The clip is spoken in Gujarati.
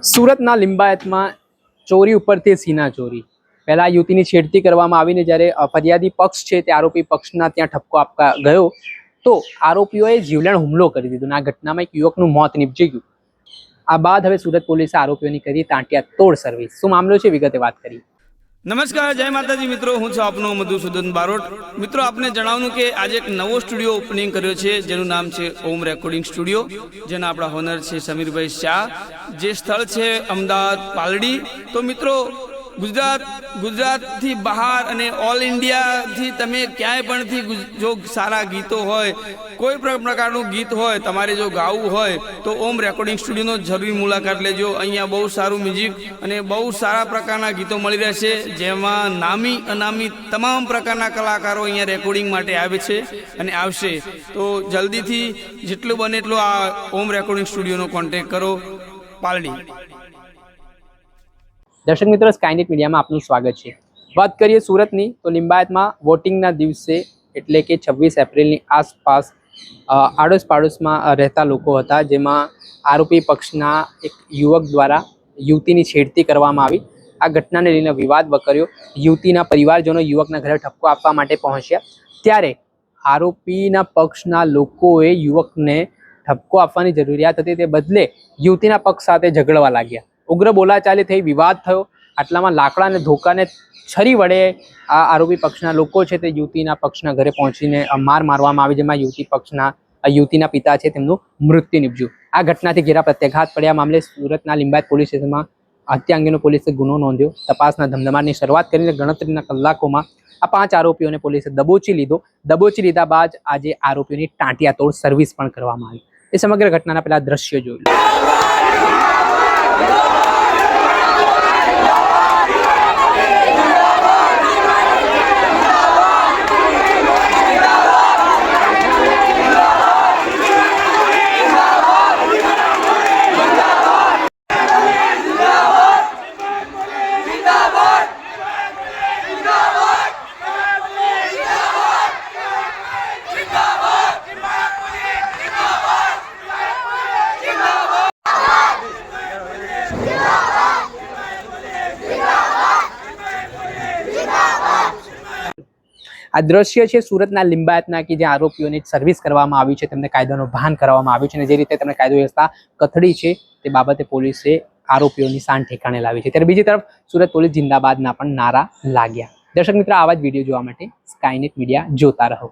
સુરતના લિંબાયતમાં ચોરી ઉપરથી સીના ચોરી. પહેલા યુવતીની છેડતી કરવામાં આવીને જ્યારે ફરિયાદી પક્ષ છે તે આરોપી પક્ષના ત્યાં ઠપકો આપવા ગયો તો આરોપીઓએ જીવલેણ હુમલો કરી દીધો. આ ઘટનામાં એક યુવકનું મોત નીપજી ગયું. આ બાદ હવે સુરત પોલીસે આરોપીઓની કરી તાંટિયા તોડ સર્વિસ. શું મામલો છે વિગતે વાત કરી. નમસ્કાર, જય માતાજી મિત્રો, હું છું આપનો મધુસૂદન બારોટ. મિત્રો, આપને જણાવવાનું કે આજે એક નવો સ્ટુડિયો ઓપનિંગ કર્યો છે જેનું નામ છે ઓમ રેકોર્ડિંગ સ્ટુડિયો, જેના આપણા હોનર છે સમીરભાઈ શાહ. જે સ્થળ છે અમદાવાદ પાલડી. તો મિત્રો, ગુજરાતથી બહાર અને ઓલ ઇન્ડિયાથી તમે ક્યાંય પણથી જો સારા ગીતો હોય, કોઈ પણ પ્રકારનું ગીત હોય, તમારે જો ગાવું હોય તો ઓમ રેકોર્ડિંગ સ્ટુડિયોનો જરૂરી મુલાકાત લેજો. અહીંયા બહુ સારું મ્યુઝિક અને બહુ સારા પ્રકારના ગીતો મળી રહેશે, જેમાં નામી અનામી તમામ પ્રકારના કલાકારો અહીંયા રેકોર્ડિંગ માટે આવે છે અને આવશે. તો જલ્દીથી જેટલું બને એટલું આ ઓમ રેકોર્ડિંગ સ્ટુડિયોનો કોન્ટેક્ટ કરો, પાલડી. દર્શક મિત્રો, સ્કાયનેટ મીડિયામાં આપનું સ્વાગત છે. વાત કરીએ સુરતની તો લિંબાયતમાં વોટિંગના દિવસે એટલે કે 26 એપ્રિલની આસપાસ આડોશ પાડોશમાં રહેતા લોકો હતા, જેમાં આરોપી પક્ષના એક યુવક દ્વારા યુવતીની છેડતી કરવામાં આવી. આ ઘટનાને લઈને વિવાદ વકર્યો. યુવતીના પરિવારજનો યુવકના ઘરે ઠપકો આપવા માટે પહોંચ્યા, ત્યારે આરોપીના પક્ષના લોકોએ યુવકને ઠપકો આપવાની જરૂરિયાત હતી તે બદલે યુવતીના પક્ષ સાથે ઝઘડવા લાગ્યા. ઉગ્ર બોલાચાલી થઈ, વિવાદ થયો. આટલામાં લાકડા અને ધોકાને છરી વડે આ આરોપી પક્ષના લોકો છે તે યુવતીના પક્ષના ઘરે પહોંચીને માર મારવામાં આવી, જેમાં યુવતીના પિતા છે તેમનું મૃત્યુ નીપજ્યું. આ ઘટનાથી ઘેરા પ્રત્યાઘાત પડ્યા. મામલે સુરતના લિંબાયત પોલીસ સ્ટેશનમાં હત્યા અંગેનો પોલીસે ગુનો નોંધ્યો. તપાસના ધમધમાટની શરૂઆત કરીને ગણતરીના કલાકોમાં આ 5 આરોપીઓને પોલીસે દબોચી લીધા બાદ આજે આરોપીઓની ટાંટિયા તોડ સર્વિસ પણ કરવામાં આવી. એ સમગ્ર ઘટનાના પહેલા દ્રશ્ય જોયું. આ દ્રશ્ય છે સુરતના લિંબાયતના, કે જ્યાં આરોપીઓની સર્વિસ કરવામાં આવી છે, તેમને કાયદાનો ભાન કરવામાં આવ્યું છે અને જે રીતે તેમને કાયદો વ્યવસ્થા કથળી છે તે બાબતે પોલીસે આરોપીઓની શાન ઠેકાણે લાવી છે. ત્યારે બીજી તરફ સુરત પોલીસ જિંદાબાદના પણ નારા લાગ્યા. દર્શક મિત્રો, આવા જ વિડીયો જોવા માટે સ્કાયનેટ મીડિયા જોતા રહો.